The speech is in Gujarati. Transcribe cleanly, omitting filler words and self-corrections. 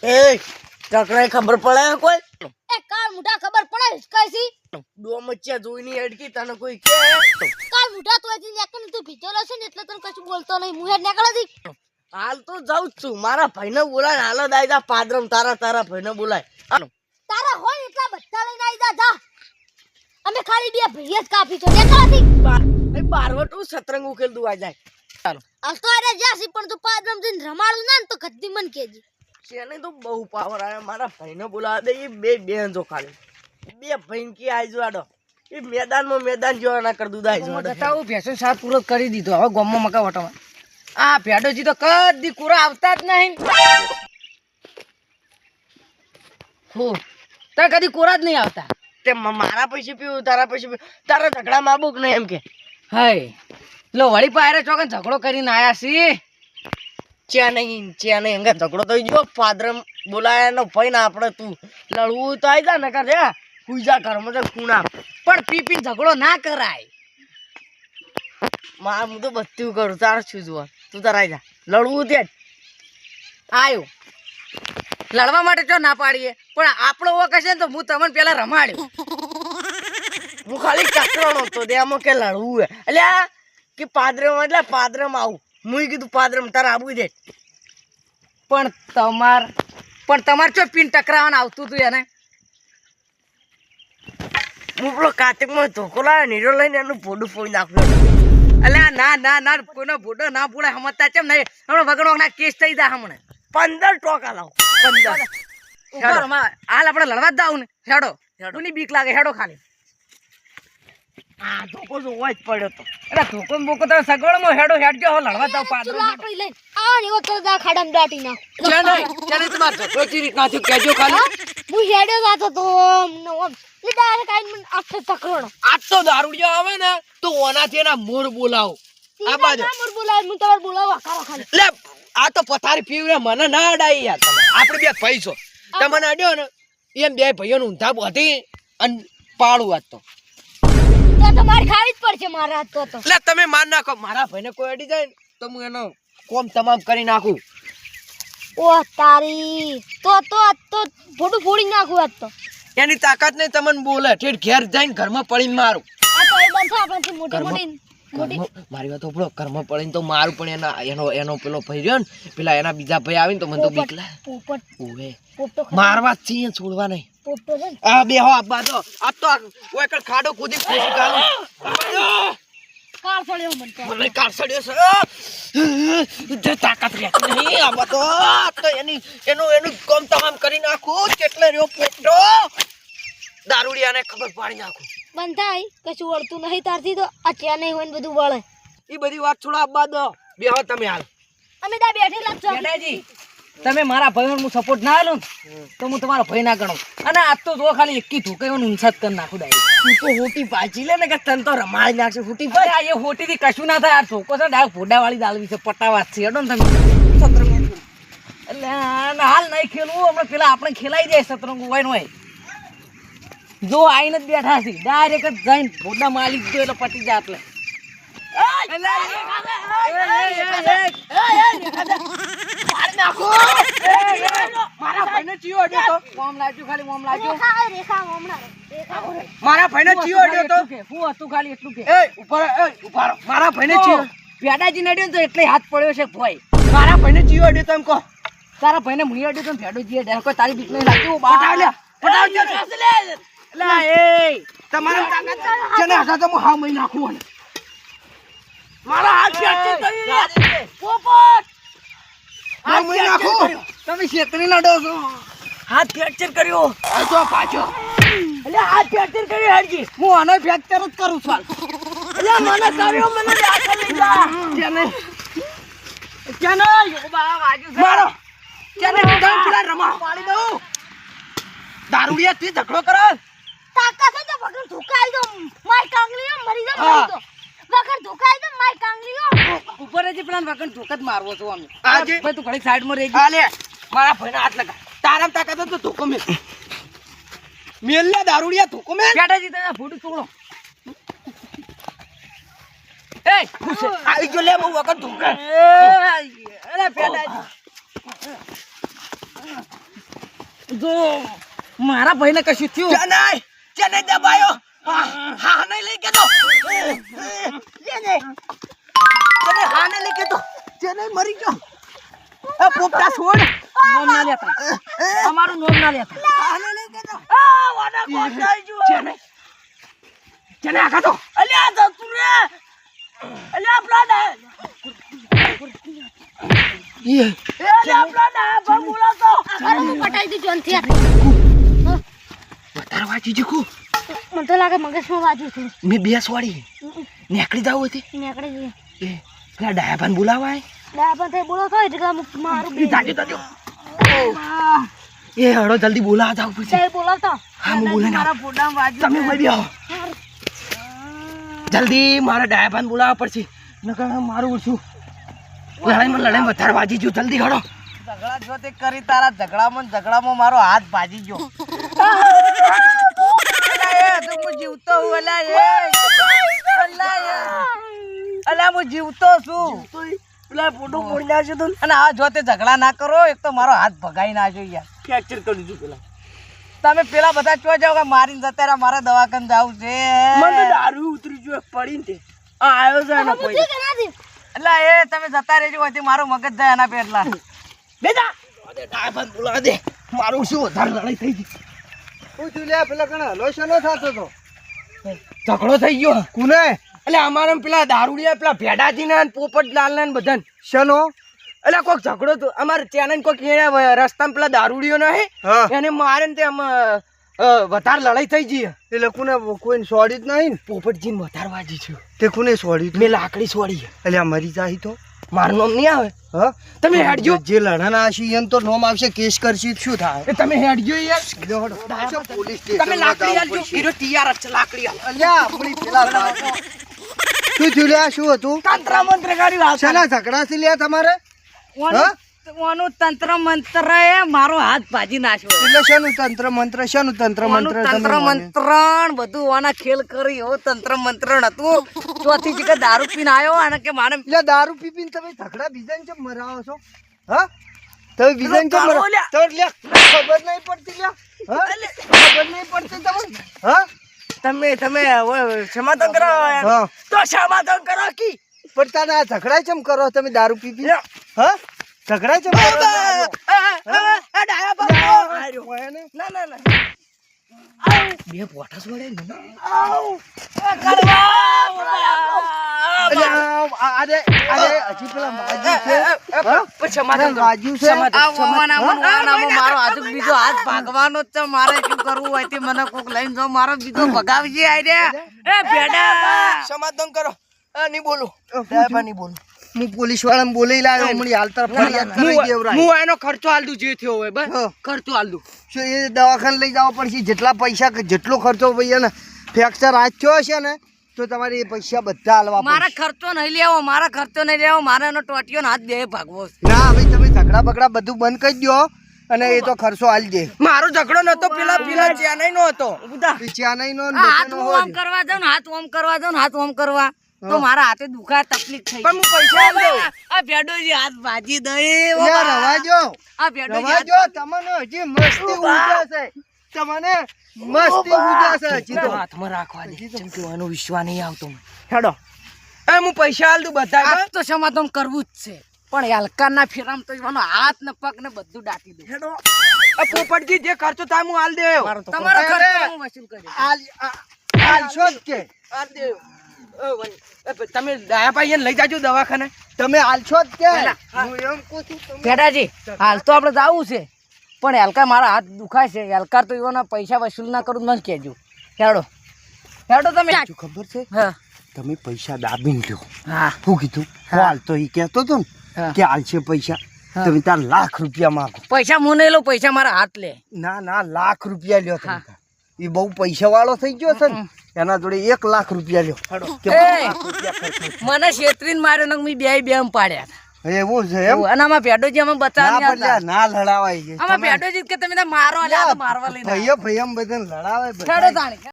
એ ટકરાઈ ખબર પડે કોઈ એ કાળ મુઢા ખબર પડે કઈસી ડો મચ્યા જોઈની હેડકી તને કોઈ કે કાળ મુઢા તો હજી નેકન તું ભીતેલો છે ને એટલે તને કશું બોલતો નહીં હું હેડ નેકળા દી હાલ તો જાઉં જ છું મારા ભાઈને બોલાય હાલો દાયદા પાદરમ તારા ભાઈને બોલાય હાલો તારા હોય એટલા બધા લઈને આવી જા જા અમે ખાલી બે ભઈએ જ કાપી છો નેકળા દી એ બારવટું સતરંગ ઉકેલ દુવા જાય ચાલો આ તો અરે જાસી પણ તું પાદરમ જઈને રમાડું ના ને તો ગદ્દી મન કેજી એને તો બહુ પાવર આવે મારા ભાઈને બોલાવા દે એ બે જો ખાલી બે ભાઈને કે આઈ જોડો એ મેદાન જેવા ના કર દુદા આઈ જોડો બતાવો ભેંસો સાફ પૂરો કરી દીધો હવે ગોમમાં મકા વટામાં આ ભેડોજી તો કદી કુરા આવતા જ નહીં હો તો કદી કુરા જ નહીં આવતા તે મારા પૈસે પીવું તારા પૈસે પીવું તારા ઝઘડા માં બુક નહીં એમ કે હાય લો વળી પાયરે ચોકન ઝઘડો કરીને આયા છી ચ્યા નહીં હંગા ઝઘડો થઈ ગયો પાદરમ બોલાયા નો ભાઈ ના આપણે તું લડવું તો આઈ જા ને કર પૂજા ઘરમાં તો કુણા પણ પી ઝઘડો ના કરાય માં હું તો બધું કરું તારે શું જોવા તું તાર આઈ જા લડવું તે આયો લડવા માટે ચો ના પાડીએ પણ આપણો વોક હશે ને તો હું તમને પેલા રમાડ્યો હું ખાલી ચક્રનો તો તેમાં કે લડવું હે એટલે કે પાદરમ આવું મુઈ કીધું પાદરમ તારે આવું દે પણ તમાર ચો પીન ટકરાવાના આવતું હતું એને હું પેલો કાર્તિકમાં ધોકો લાવ્યો નીરો લઈને એનું ભોડું ફોડી નાખ્યું અલ્યા ના કોઈનો ભૂડો ના પૂરા સમજતા કેમ નહીં હમણાં વગણો કેસ થઈ જાય હમણાં 15 ટોકા લાવ 15 ઉપર હાલ આપણે લડવા જ દાવ ને હેડો હેડોની બીક લાગે હેડો ખાલી આ ધોકો જો હોય જ પડ્યો તો અરે ધોકો ને બોકો તો સગવડમાં હેડો હેડજો હો લડવા દાવ પાદરો લાકડી લઈને આ ને ઓતો દા ખાડામાં દાટી ના ચાલે તમાર ઝઘડો ચી રીત નાથી કહેજો ખાલી હું હેડે જાતો તો ઓમ એ ડાયરેક્ટ આઈને મને આખે તકરોણો આ તો દારૂડિયા આવે ને તો ઓનાથી એના મોર બોલાવો આ બાજુ મોર બોલાવ હું તમાર બોલાવા કારો ખાલી લે આ તો પથારી પીવરે મને ના અડાઈ યાર તમે આપણે બે ભાઈ છો તમને અડ્યો ને એમ બે ભાઈઓનું ઊંધા બોધી અને પાડું વાત તો તમારે ખાવી જ પડશે મારા હાથ તો લે તમે માર નાખો મારા ભાઈને કોઈ અડી જાય ને તો હું એનો કોમ તમામ કરી નાખું ઓ તારી તો ફોટો ફોડી નાખું આજ તો એની તાકાત નહીં તમને બોલે ઠેઠ ઘેર જઈને ઘરમાં પડીને મારું આ તો એ બંધ આપણને મોટી મારી વાત ઓપડો ઘરમાં પડીને તો મારું પણ એનો પેલો ભાઈ રહ્યો ને પેલા એના બીજા ભાઈ આવીને તો મને તો બીક લાગે પોપટ ઓવે પોપટો મારવા જ છીએ છોડવા નહીં પોપટો છે આ બે હો આબા તો આ તો ઓય કર ખાડો કૂદી ખોસી ગાલું કાર છોડ્યો મને મને કાસડ્યો છે જે તાકાત રહેતી નહીં આબા તો એનું કામ તમામ કરી નાખું કેટલે રહ્યો પોપટો દારૂડિયાને ખબર પાડી નાખું બંધાઈ કશું વળતું નહીં તારથી તો અચ્યા નહીં હોય ને બધું વળે એ બધી વાત છોડો આબા દો બે હો તમે હાલ અમે ત્યાં બેઠેલા જ છો બેટાજી તમે મારા ભાઈનો હું સપોર્ટ ના આલો તો હું તમારો ભાઈ ના ગણો અને આજ તો જો ખાલી એકી ધોકાઈઓને ઊંસાત કરી નાખું ડાયરેક્ટ તું તો હોટી પાછી લે ને કે તન તો રમાડી નાખશે હોટી અરે આ એ હોટીથી કશું ના થાય આ ધોકો છે ડાયરેક્ટ ફોડાવાળી દાલવી છે પટાવાત છે હેડો ને તમે સતરંગ એટલે હાલ નહીં ખેલવું હમણાં પેલા આપણે ખેલાઈ જાય સતરંગ હોય હોય જો આઈને જ બેઠા છે ડાયરેક્ટ જ જઈને ફોડા માલિક જો એટલે પટી જાય એટલે મારા ભાઈને ચિયો અડ્યો તો મોમ લાગ્યું ખાલી મોમ લાગ્યું રેખા મારા ભાઈને ચિયો અડ્યો તો હું હતું ખાલી એટલું કે એ ઉપર મારા ભાઈને ચિયો પેડાજી નડ્યો તો એટલે હાથ પડ્યો છે ભાઈ મારા ભાઈને ચિયો અડ્યો તો એમ કહો તારા ભાઈને મુઈ અડ્યો તો પેડોજી અડ્યો કોઈ તારી બીક નહીં લાગતી પટાવ લે લા એ તમારા તાકાત જેને હકા તો હું હા મહી નાખું મારા હાથ ફ્રેક્ચર કરી પોપટ હાથ મહી નાખું તમે શેતરી લડો છો હાથ ફ્રેક્ચર કર્યો આ તો પાછો એટલે હાથ ફ્રેક્ચર કર્યો હરજી હું આનો ફ્રેક્ચર જ કરું છું એટલે મને કર્યો મને દાખલ લઈ જા કેને બા વાગ્યું મારો કેને તમ પેલા રમા પાડી દઉં દારૂડિયા તી ઝઘડો કરે તાકાત છે તો વગર ધોકાઈ દો માય કાંગલીઓ મરી જા મરી દો વગર ધોકાઈ દો માય કાંગલીઓ ઉપર જ પ્લાન વગર ધોકા જ મારવો છો અમે આજે ભાઈ તું ઘડી સાઈડ માં રહી જા લે મારા ભાઈને હાથ લગા તારામ તાકાત તો ધોકો મેલ લે દારૂડિયા ધોકો મેલ બેટાજી તને ફૂટ છોડો એ આવી જો લે બહુ વખત ધોકા અરે પેલાજી જો મારા ભાઈને કશું થયું ચેન્નઈ દબાયો હા નહીં લઈ ગયો ચેન્નઈ હા નહીં લઈ ગયો ચેન્નઈ મરી ગયો પોપટા છોડ નોમ ના લેતા અમારું નોમ ના લેતા હા નહીં લઈ ગયો વાડા કોટાઈ જો ચેને આખા તો અલ્યા જતું રે અલ્યા આપણા ના અલ્યા આપણા ના પણ બોલાતો અરે હું પટાઈ દી જોનથી વધારે વાંચી જખું મને તો લાગે મગજમાં વાજ્યું છે મેં 2 વાળી નીકળી જાવ હતી નીકળી ગઈ એ પેલા ડાયાભાન બોલાવાય દાબા તે બોલો તો એટલે મારું એ જાજો જાજો એ હળો જલ્દી બોલાવા જાવ પછી તે બોલાવતો હા હું બોલે મારા ફોડામાં વાજ્યું તમે મળી આવો જલ્દી મારા ડાયાભાન બોલાવવા પડશે નકર મારું શું લડાઈમાં વધારે વાજી ગયું જલ્દી હળો ઝઘડા જો તે કરી તારા ઝઘડામાં મારો હાથ ભાજી ગયો હું જીવતો હું અલ્યા હું જીવતો છું પેલા ફોટો ફોડી નાખ્યો તું અને આ જો તે ઝઘડા ના કરો એક તો મારો હાથ ભગાઈ નાખ્યો યાર ફ્રેક્ચર કરી દીધું પેલા તમે પેલા બધા ચો જાવ કે મારીને જતા રહ્યા મારે દવાખાને જવું છે મને તો દારૂ ઉતરી ગયો પડીને તે આ આવ્યો છે એનો કોઈ એટલે એ તમે જતા રહેજો હોયથી મારું મગજ જાય એના પેટલા બેટા ડાયાભાન બોલાવા દે મારું શું વધારે લડાઈ થઈ ગઈ હું છું લે પેલા કણ હલો શેનો થતો તો ઝઘડો થઈ ગયો કુને એટલે અમારે પેલા દારૂડિયા પેલા ભેડાજી ને પોપટલાલ ને બધા શેનો એટલે કોઈક ઝઘડો તો અમારે ત્યાં કોઈક રસ્તામાં પેલા દારૂડિયો ને હા એને મારે ને તે આમ વધારે લડાઈ થઈ ગઈ એટલે કુને કોઈને સોડી જ નહીં ને પોપટજી ને વધારે વાજી છે તે કુને સોડી મેં લાકડી છોડી એટલે આ મરી જાય તો મારું નામ નહીં આવે હા તમે હેડજો જે લડાના હશે એમ તો નોમ આવશે કેસ કરશી શું થાય એ તમે હેડજો યાર પોલીસ તમે લાકડી આલજો હીરો તૈયાર જ છે લાકડી આલ અલ્યા આપણી પેલા શું થયું લે શું હતું તંત્ર મંત્ર ગાડી વાત શેના ઝઘડા છે લે તમારે ઓનું તંત્ર મંત્ર એ મારો હાથ ભાજી નાખ્યો એટલે શેનું તંત્ર મંત્ર શેનું તંત્ર મંત્ર તંત્ર મંત્રણ બધું ઓના ખેલ કરી એવું તંત્ર મંત્રણ હતું ચોથી જગ્યા દારૂ પીને આવ્યો અને કે મારે એટલે દારૂ પી પીને તમે ઝઘડા બીજાને કેમ મરાવો છો હા તમે બીજાને કેમ મરાવો તો લે ખબર નહીં પડતી લે હા ખબર નહીં પડતી તમને હા તમે સમાધાન કરો હા તો સમાધાન કરો કી પણ તાને આ ઝઘડા કેમ કરો તમે દારૂ પી પી હા ઝઘડા કેમ કરો બે પોઠા છોડે ને અરે હજી પેલા માજી છે સમાધાન માજી છે મારો આજુ બીજો હાથ ભાગવાનો જ છે મારે શું કરવું હોય તે મને કોક લઈને જાઓ મારો બીજો ભગાવજે આઈ એ ભેડા સમાધાન કરો નહીં બોલું નહીં બોલું હું પોલીસ વાળાને બોલી લાવ્યો હમણાં હાલ તરફ ફરિયાદ કરી દેવરાય હું એનો ખર્ચો હાલ દઉં જે થયો હોય બસ હા. ખર્ચો હાલ દઉં શું એ દવાખાને લઈ જવા પડશે જેટલા પૈસા જેટલો ખર્ચો ભાઈ ને ફ્રેક્ચર આજ થયો હશે ને તો તમારે એ પૈસા બધા હાલવા મારા પડશે ખર્ચો નહીં લેવો મારે એનો ટોટિયો હાથ દે ભાગવો ના ભાઈ તમે ઝઘડા બગડા બધું બંધ કરી દો અને એ તો ખર્ચો હાલ દે મારો ઝઘડો નતો પેલા ચેન્નઈ નો હતો ચાનાઈ નો હાથ ઓમ કરવા જાઉં હાથ ઓમ કરવા તો મારા હાથે દુખાય તકલીફ થઈ પણ હું પૈસા આલ દઉં આ ભેડોજી હાથ ભાજી દે રવાજો આ ભેડોજી રવાજો તમને હજી મસ્તી ઉજાશે તમને મસ્તી ઉજાશે હજી તો હાથમાં રાખવા દે કેમ કે એનો વિશ્વાસ નહીં આવતો હેડો એ હું પૈસા આલ દઉં બધા આ તો સમાધાન કરવું જ છે પણ હલકાના ફેરામ તો એનો હાથ ને પગ ને બધું દાટી દે હેડો પોપટજી જે ખર્ચો થાય હું હાલ દે તમારો ખર્ચો હું વસૂલ કરી હાલશો જ કે હાલ દે તમે દયાભાઈ લઈ જાજો દવાખાને તમે હાલશો જ કે પેલા, હું એમ કહું છું તમે ભેડાજી હાલ તો આપણે જવું છે પણ હલકા મારા હાથ દુખાય છે હલકા તો એના પૈસા વસૂલ ના કરું મને કહેજો હેડો તમે શું ખબર છે હા તમે પૈસા દાબીને લ્યો હા શું કીધું હાલ તો એ કહેતો હતો ને હા. કે હાલશે પૈસા તમે તાર લાખ રૂપિયા માંગો પૈસા હું નહીં લઉં પૈસા મારા હાથ લે ના લાખ રૂપિયા લ્યો તમે હા. તાર. એ બહુ પૈસા વાળો થઈ ગયો છે ને એના જોડે 1 લાખ રૂપિયા લ્યો કે એ! 5 લાખ રૂપિયા ખર્ચો. મને છેતરીને માર્યો ને મેં બે પાડ્યા એવું છે એમ અને આમાં ભેડોજી અમે ના બચાવી પણ લ્યા, ના લડાવાય છે આમાં ભેડોજી કે તમે તો મારો અલ્યા આ તો મારવા લઈને ભાઈઓ ભાઈઓ બધાને લડાવાય બધા હેડો તાણી